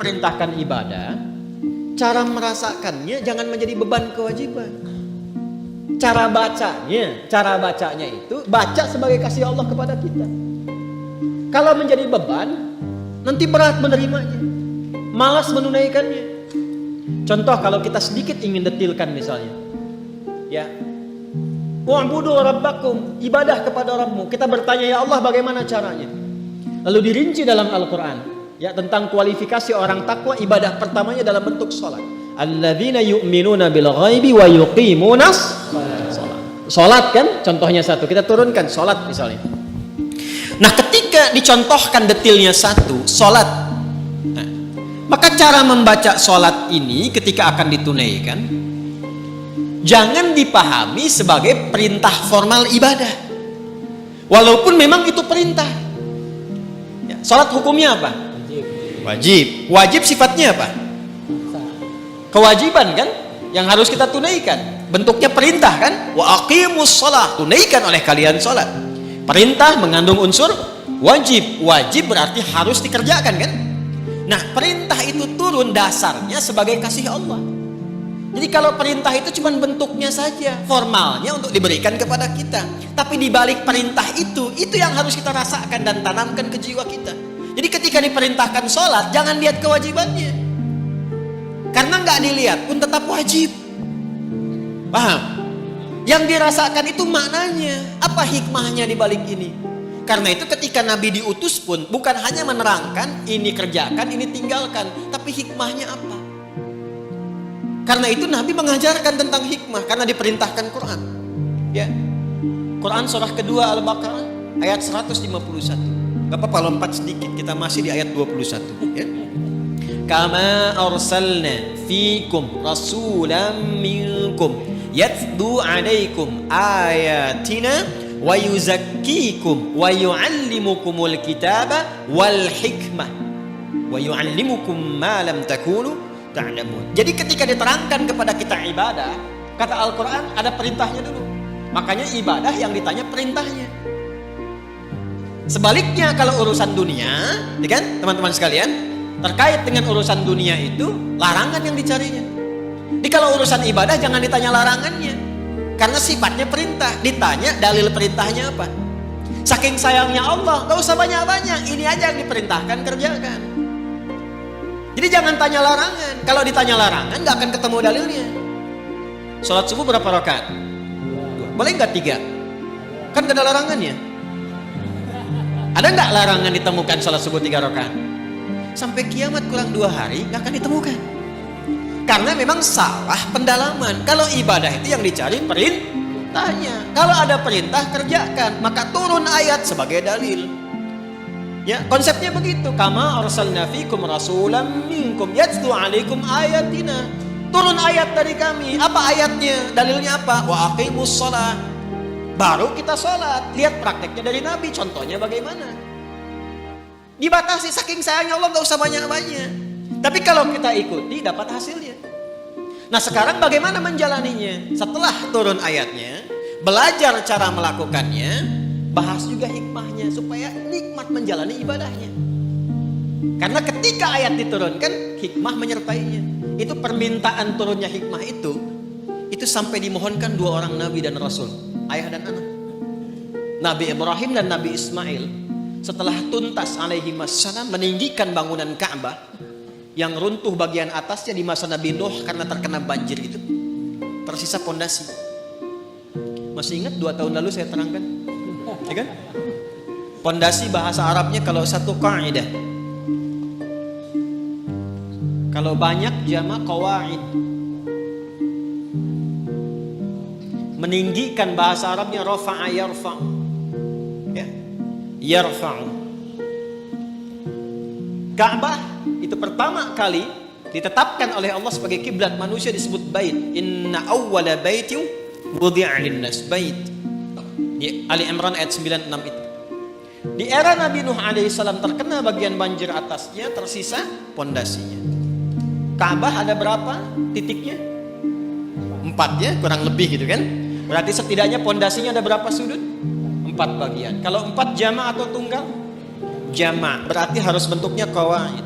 diperintahkan ibadah, cara merasakannya jangan menjadi beban kewajiban. Cara bacanya itu baca sebagai kasih Allah kepada kita. Kalau menjadi beban, nanti berat menerimanya, malas menunaikannya. Contoh kalau kita sedikit ingin detilkan misalnya, ya, wa'budu rabbakum, ibadah kepada Rabbmu. Kita bertanya, ya Allah bagaimana caranya? Lalu dirinci dalam Al-Quran, ya, tentang kualifikasi orang takwa. Ibadah pertamanya dalam bentuk sholat. Alladzina yu'minuna bil ghaibi wa yuqimunas sholat. Sholat kan contohnya satu, kita turunkan sholat misalnya. Nah ketika dicontohkan detilnya satu, sholat, nah, maka cara membaca sholat ini ketika akan ditunaikan jangan dipahami sebagai perintah formal ibadah, walaupun memang itu perintah. Ya, sholat hukumnya apa? Wajib. Wajib sifatnya apa? Kewajiban kan, yang harus kita tunaikan. Bentuknya perintah kan? Wa aqimus shalah, tunaikan oleh kalian sholat. Perintah mengandung unsur wajib. Wajib berarti harus dikerjakan kan? Nah perintah itu turun dasarnya sebagai kasih Allah. Jadi kalau perintah itu cuma bentuknya saja, formalnya untuk diberikan kepada kita. Tapi di balik perintah itu yang harus kita rasakan dan tanamkan ke jiwa kita. Jadi ketika diperintahkan sholat, jangan lihat kewajibannya. Karena nggak dilihat pun tetap wajib. Paham? Yang dirasakan itu maknanya, apa hikmahnya di balik ini. Karena itu ketika Nabi diutus pun bukan hanya menerangkan ini kerjakan, ini tinggalkan, tapi hikmahnya apa? Karena itu Nabi mengajarkan tentang hikmah karena diperintahkan Quran. Ya. Quran surah kedua Al-Baqarah ayat 151. Gak apa-apa lompat sedikit, kita masih di ayat 21 ya. Kama arsalna fikum rasulan minkum yatlu alaikum ayatina wa yuzakkikum wa yuallimukumul kitaba wal hikmah wa yuallimukum ma lam takunu ta'lamun. Jadi ketika diterangkan kepada kita ibadah, kata Al-Quran ada perintahnya dulu. Makanya ibadah yang ditanya perintahnya. Sebaliknya kalau urusan dunia, ya kan teman-teman sekalian, terkait dengan urusan dunia itu larangan yang dicarinya. Jadi kalau urusan ibadah jangan ditanya larangannya, karena sifatnya perintah. Ditanya dalil perintahnya apa. Saking sayangnya Allah, gak usah banyak-banyak, ini aja yang diperintahkan kerjakan. Jadi jangan tanya larangan. Kalau ditanya larangan gak akan ketemu dalilnya. Sholat subuh berapa rakaat? Boleh gak 3? Kan gak ada larangannya. Ada gak larangan ditemukan sholat subuh 3 rakaat? Sampai kiamat kurang 2 hari gak akan ditemukan. Karena memang salah pendalaman. Kalau ibadah itu yang dicari perintahnya. Kalau ada perintah kerjakan, maka turun ayat sebagai dalil. Ya, konsepnya begitu. Kama arsalna fikum rasulan minkum yatlu alaikum ayatina. Turun ayat dari kami. Apa ayatnya? Dalilnya apa? Wa aqimus shalah. Baru kita sholat. Lihat prakteknya dari Nabi. Contohnya bagaimana? Dibatasi saking sayangnya Allah, gak usah banyak-banyak. Tapi kalau kita ikuti dapat hasilnya. Nah sekarang bagaimana menjalaninya? Setelah turun ayatnya, belajar cara melakukannya, bahas juga hikmahnya supaya nikmat menjalani ibadahnya. Karena ketika ayat diturunkan, hikmah menyertainya. Itu permintaan turunnya hikmah itu sampai dimohonkan 2 orang Nabi dan Rasul, ayah dan anak. Nabi Ibrahim dan Nabi Ismail setelah tuntas alaihi wassalam meninggikan bangunan Ka'bah yang runtuh bagian atasnya di masa Nabi Nuh karena terkena banjir itu, tersisa pondasi. Masih ingat 2 tahun lalu saya terangkan, ya kan? Pondasi bahasa Arabnya kalau satu kaidah, kalau banyak jamak qawaid. Meninggikan bahasa Arabnya rafa'a yarfa'u, ya, yarfa'u. Ka'bah itu pertama kali ditetapkan oleh Allah sebagai kiblat manusia, disebut bait. Inna awwala baitin wudi'a linnas, bait. Di Ali Imran ayat 96 itu. Di era Nabi Nuh alaihissalam terkena bagian banjir atasnya, tersisa pondasinya. Ka'bah ada berapa titiknya? 4 ya, kurang lebih gitu kan. Berarti setidaknya pondasinya ada berapa sudut? 4 bagian. Kalau 4 jamak atau tunggal? Jamak, berarti harus bentuknya qawaid.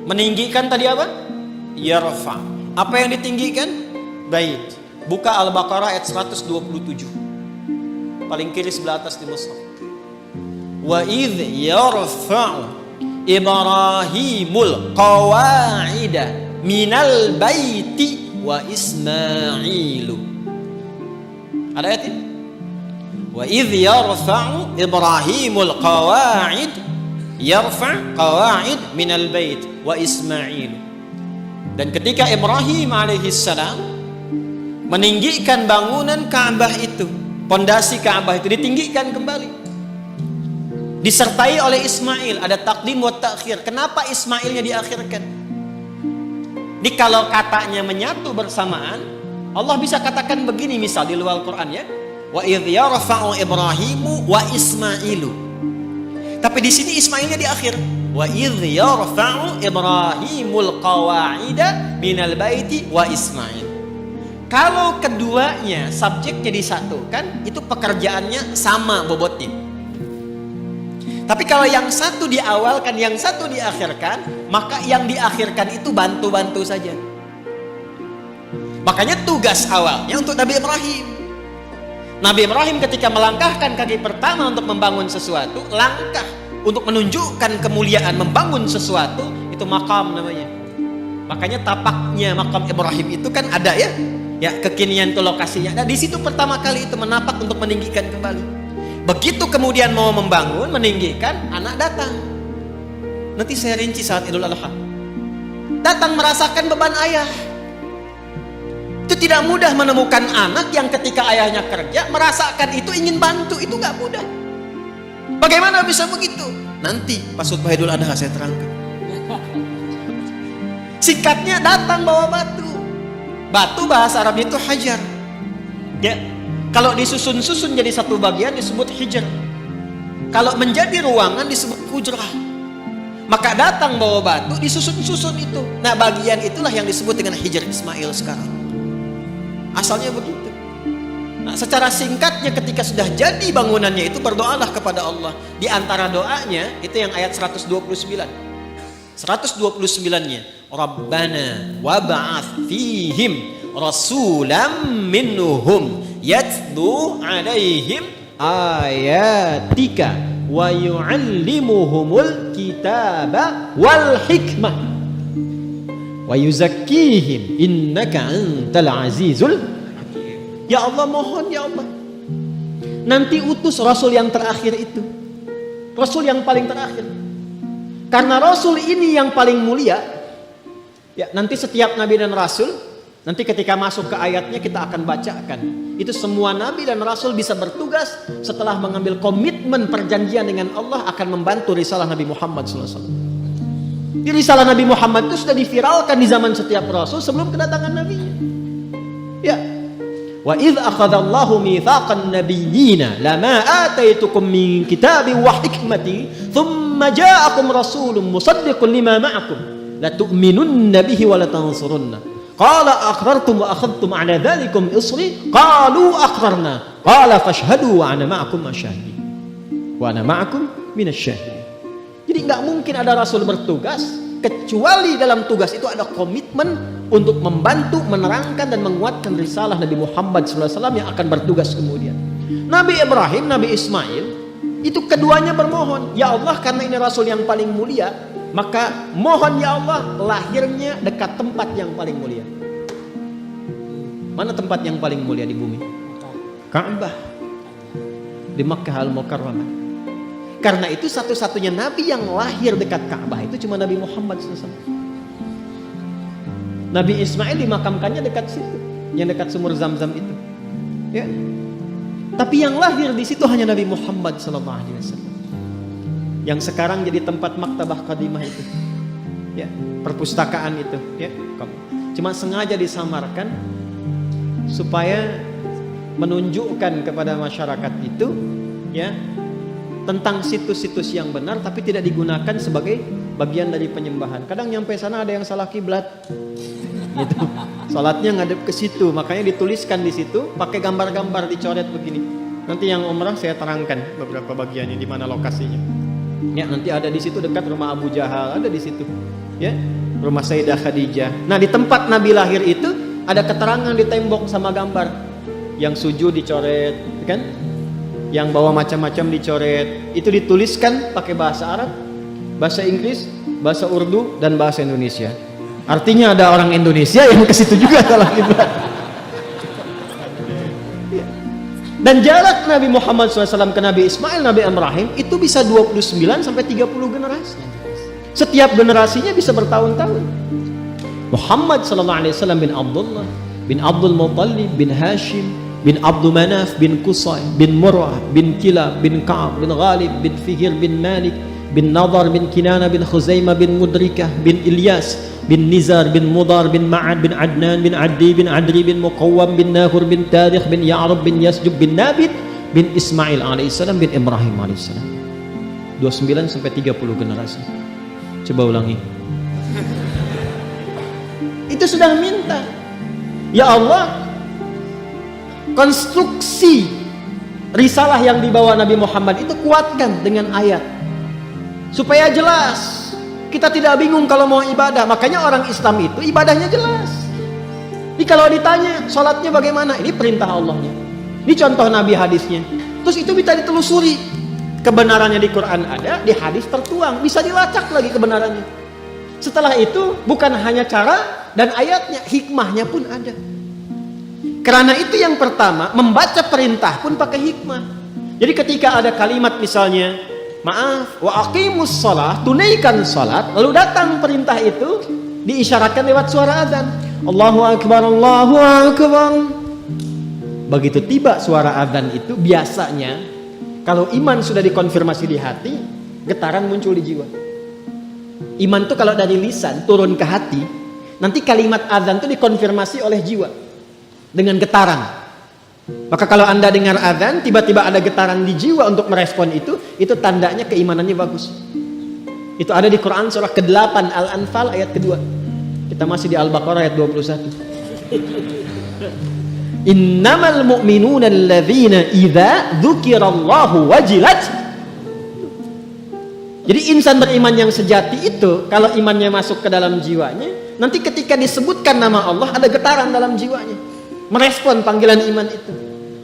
Meninggikan tadi apa? Yarfa. Apa yang ditinggikan? Bait. Buka Al-Baqarah ayat 127. Paling kiri sebelah atas di mushaf. Wa idh yarfa'u Ibrahimul qawa'ida minal baiti wa Ismailu. Ada ayat ini? Wa idh yarfa'u Ibrahimul qawa'id minal bait wa Ismailu. Dan ketika Ibrahim alaihissalam meninggikan bangunan Ka'bah itu, pondasi Ka'bah itu ditinggikan kembali, disertai oleh Ismail. Ada takdim wa ta'khir. Kenapa Ismailnya diakhirkan? Kalau katanya menyatu bersamaan, Allah bisa katakan begini, misal di luar Quran ya, wa idh yarfa'u Ibrahimu wa Ismailu. Tapi di sini Ismailnya di akhir. Wa idh yarfa'u Ibrahimul qawa'ida minal baiti wa Ismail. Kalau keduanya subjeknya disatukan, itu pekerjaannya sama bobotnya. Tapi kalau yang satu diawalkan, yang satu diakhirkan, maka yang diakhirkan itu bantu-bantu saja. Makanya tugas awalnya untuk Nabi Ibrahim. Nabi Ibrahim ketika melangkahkan kaki pertama untuk membangun sesuatu, langkah untuk menunjukkan kemuliaan membangun sesuatu, itu makam namanya. Makanya tapaknya makam Ibrahim itu kan ada ya, kekinian itu lokasinya. Nah di situ pertama kali itu menapak untuk meninggikan kembali. Begitu kemudian mau membangun, meninggikan, anak datang. Nanti saya rinci saat Idul Adha. Datang merasakan beban ayah. Itu tidak mudah menemukan anak yang ketika ayahnya kerja merasakan itu, ingin bantu, itu gak mudah. Bagaimana bisa begitu? Nanti pas khutbah Idul Adha saya terangkan. Singkatnya datang bawa batu. Batu bahasa Arabnya itu hajar. Ya. Kalau disusun-susun jadi satu bagian disebut hijr. Kalau menjadi ruangan disebut hujrah. Maka datang bawa batu, disusun-susun itu. Nah bagian itulah yang disebut dengan hijr Ismail sekarang. Asalnya begitu. Nah secara singkatnya ketika sudah jadi bangunannya itu, berdoalah kepada Allah. Di antara doanya itu yang ayat 129. 129-nya, Rabbana wab'ats fihim rasulam minhum yatlu alaihim ayatika wa yu'allimuhumul kitaba wal hikmah wa yuzakkihim innaka antal azizul hakim. Ya Allah, mohon ya Allah, nanti utus rasul yang terakhir itu, rasul yang paling terakhir, karena rasul ini yang paling mulia. Ya, nanti setiap nabi dan rasul, nanti ketika masuk ke ayatnya kita akan bacakan. Itu semua nabi dan rasul bisa bertugas setelah mengambil komitmen perjanjian dengan Allah akan membantu risalah Nabi Muhammad SAW. Di risalah Nabi Muhammad itu sudah diviralkan di zaman setiap rasul sebelum kedatangan nabinya. Ya. Wa idz akhadallahu mitsaqan nabiyyina lama ataitukum min kitabin wa hikmatin thumma ja'akum rasulun musaddiqun lima ma'akum la tu'minunna bihi wa la tansurunna. Qala aqrartum wa akhadtum ala dzalikum isri qalu aqrarna qala fashhadu wa ana ma'akum asyahidin wa ana ma'akum minasyahidin. Jadi enggak mungkin ada rasul bertugas kecuali dalam tugas itu ada komitmen untuk membantu menerangkan dan menguatkan risalah Nabi Muhammad SAW yang akan bertugas kemudian. Nabi Ibrahim, Nabi Ismail itu keduanya bermohon, ya Allah, karena ini rasul yang paling mulia, maka mohon ya Allah lahirnya dekat tempat yang paling mulia. Mana tempat yang paling mulia di bumi? Ka'bah, di Makkah Al-Mukarramah. Karena itu satu-satunya nabi yang lahir dekat Ka'bah itu cuma Nabi Muhammad SAW. Nabi Ismail dimakamkannya dekat situ, yang dekat sumur Zam-Zam itu. Ya. Tapi yang lahir di situ hanya Nabi Muhammad SAW. Yang sekarang jadi tempat maktabah qadimah itu, ya, perpustakaan itu, ya, cuma sengaja disamarkan supaya menunjukkan kepada masyarakat itu, ya, tentang situs-situs yang benar, tapi tidak digunakan sebagai bagian dari penyembahan. Kadang nyampe sana ada yang salah kiblat, gitu, salatnya ngadep ke situ, makanya dituliskan di situ, pakai gambar-gambar dicoret begini. Nanti yang umrah saya terangkan beberapa bagiannya di mana lokasinya. Ya, nanti ada di situ dekat rumah Abu Jahal, ada di situ. ya, rumah Sayyidah Khadijah. Nah, di tempat Nabi lahir itu ada keterangan di tembok sama gambar. Yang sujud dicoret, kan? Yang bawa macam-macam dicoret. Itu dituliskan pakai bahasa Arab, bahasa Inggris, bahasa Urdu, dan bahasa Indonesia. Artinya ada orang Indonesia yang ke situ juga salah kiblat. Dan jarak Nabi Muhammad SAW ke Nabi Ismail, Nabi Ibrahim itu bisa 29 sampai 30 generasi. Setiap generasinya bisa bertahun-tahun. Muhammad SAW bin Abdullah, bin Abdul Muttalib, bin Hashim, bin Abdul Manaf, bin Qusay, bin Murrah, bin Kilab, bin Ka'ab, bin Ghalib, bin Fihir, bin Malik, bin Nadar, bin Kinana, bin Khuzaimah, bin Mudrikah, bin Ilyas, bin Nizar, bin Mudar, bin Ma'ad, bin Adnan, bin Addi, bin Adri, bin Muqawwam, bin Nahur, bin Tarikh, bin Ya'rub, bin Yasjub, bin Nabit, bin Ismail alaihissalam, bin Ibrahim alaihissalam. 29 sampai 30 generasi. Coba ulangi. Itu sudah minta, ya Allah, konstruksi risalah yang dibawa Nabi Muhammad itu kuatkan dengan ayat supaya jelas, kita tidak bingung kalau mau ibadah. Makanya orang Islam itu ibadahnya jelas. Jadi kalau ditanya sholatnya bagaimana, ini perintah Allahnya, ini contoh Nabi hadisnya, terus itu bisa ditelusuri, kebenarannya di Quran ada, di hadis tertuang, bisa dilacak lagi kebenarannya. Setelah itu bukan hanya cara dan ayatnya, hikmahnya pun ada. Karena itu yang pertama, membaca perintah pun pakai hikmah. Jadi ketika ada kalimat misalnya, maaf, wa aqimus shalah, tunaikan salat, lalu datang perintah itu diisyaratkan lewat suara azan. Allahu akbar, Allahu akbar. Begitu tiba suara azan itu, biasanya kalau iman sudah dikonfirmasi di hati, getaran muncul di jiwa. Iman itu kalau dari lisan turun ke hati, nanti kalimat azan itu dikonfirmasi oleh jiwa dengan getaran. Maka kalau Anda dengar azan, tiba-tiba ada getaran di jiwa untuk merespon itu tandanya keimanannya bagus. Itu ada di Quran surah ke-8 Al-Anfal ayat kedua. Kita masih di Al-Baqarah ayat 21. Innamal mu'minuna alladzina idza dzukirallahu wajilat. Jadi insan beriman yang sejati itu, kalau imannya masuk ke dalam jiwanya, nanti ketika disebutkan nama Allah ada getaran dalam jiwanya, merespon panggilan iman itu.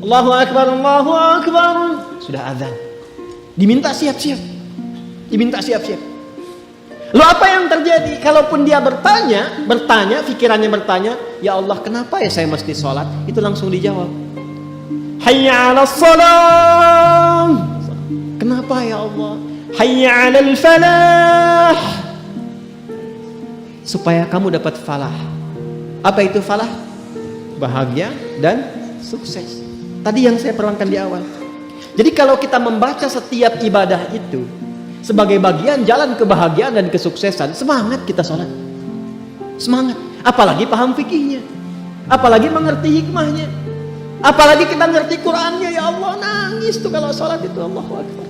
Allahu akbar, Allahu akbar. Sudah azan, diminta siap-siap, diminta siap-siap. Lalu apa yang terjadi? Kalaupun dia bertanya, pikirannya bertanya, ya Allah, kenapa ya saya mesti sholat? Itu langsung dijawab, hayya 'alas shalah. Kenapa ya Allah? Hayya 'alal falah. Supaya kamu dapat falah. Apa itu falah? Bahagia dan sukses. Tadi yang saya terangkan di awal. Jadi kalau kita membaca setiap ibadah itu sebagai bagian jalan kebahagiaan dan kesuksesan, semangat kita sholat. Semangat. Apalagi paham fikihnya, apalagi mengerti hikmahnya, apalagi kita ngerti Qurannya. Ya Allah, nangis tuh kalau sholat itu. Allahu akbar.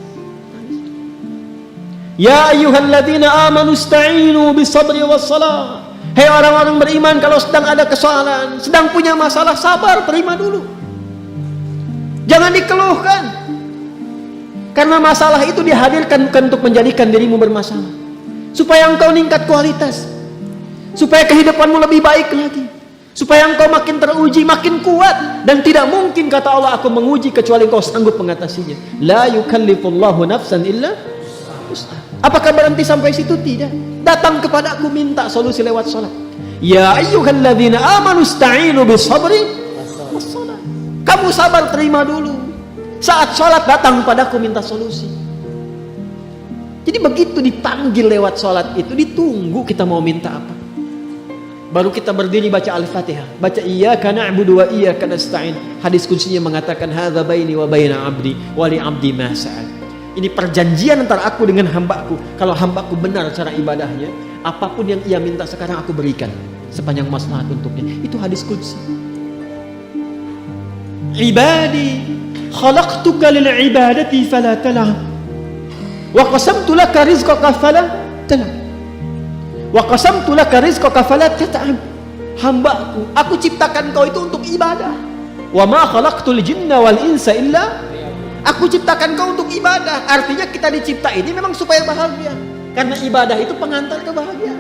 Ya ayyuhalladzina amanu ista'inu bisabri wassalah. Hei orang-orang beriman, kalau sedang ada kesalahan, sedang punya masalah, sabar, terima dulu. Jangan dikeluhkan. Karena masalah itu dihadirkan bukan untuk menjadikan dirimu bermasalah, supaya engkau meningkat kualitas, supaya kehidupanmu lebih baik lagi, supaya engkau makin teruji, makin kuat. Dan tidak mungkin kata Allah, aku menguji kecuali engkau sanggup mengatasinya. La yukallifullahu nafsan illa. Apakah berhenti sampai situ? Tidak. Datang kepada aku, minta solusi lewat salat. Ya ayyuhalladzina amanu ista'inu bisabri wassalah. Kamu sabar, terima dulu. Saat salat datang padaku, minta solusi. Jadi begitu dipanggil lewat salat itu, ditunggu kita mau minta apa. Baru kita berdiri baca Al-Fatihah, baca iyyaka na'budu wa iyyaka nasta'in. Hadis kutsinya mengatakan hadza baini wa baina 'abdi wa li 'abdi ma sa'al. Ini perjanjian antara aku dengan hambaku. Kalau hambaku benar cara ibadahnya, apapun yang ia minta sekarang aku berikan sepanjang maslahat untuknya. Itu hadis qudsi. Ibadi khalaqtuka lil ibadati fala tal'ab wa qasamtu laka rizqaka fala tal'ab wa qasamtu laka rizqaka fala tat'ab. Hambaku, aku ciptakan kau itu untuk ibadah. Wa ma khalaqtul jinna wal insa illa. Aku ciptakan kau untuk ibadah. Artinya kita dicipta ini memang supaya bahagia. Karena ibadah itu pengantar kebahagiaan.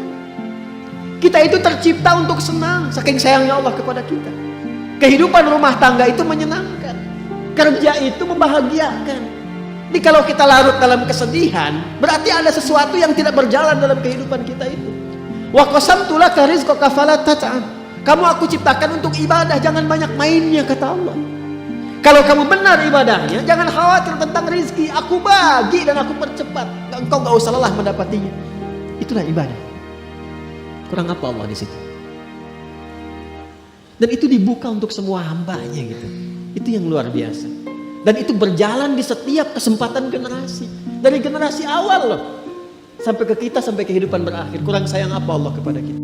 Kita itu tercipta untuk senang, saking sayangnya Allah kepada kita. Kehidupan rumah tangga itu menyenangkan. Kerja itu membahagiakan. Jadi kalau kita larut dalam kesedihan, berarti ada sesuatu yang tidak berjalan dalam kehidupan kita itu. Wa qasamtu laka rizqaka fala tat'am. Kamu aku ciptakan untuk ibadah, jangan banyak mainnya, kata Allah. Kalau kamu benar ibadahnya, jangan khawatir tentang rizki. Aku bagi dan aku percepat. Engkau gak usah lelah mendapatinya. Itulah ibadah. Kurang apa Allah di situ? Dan itu dibuka untuk semua hambanya gitu. Itu yang luar biasa. Dan itu berjalan di setiap kesempatan generasi. Dari generasi awal loh. Sampai ke kita, sampai kehidupan berakhir. Kurang sayang apa Allah kepada kita?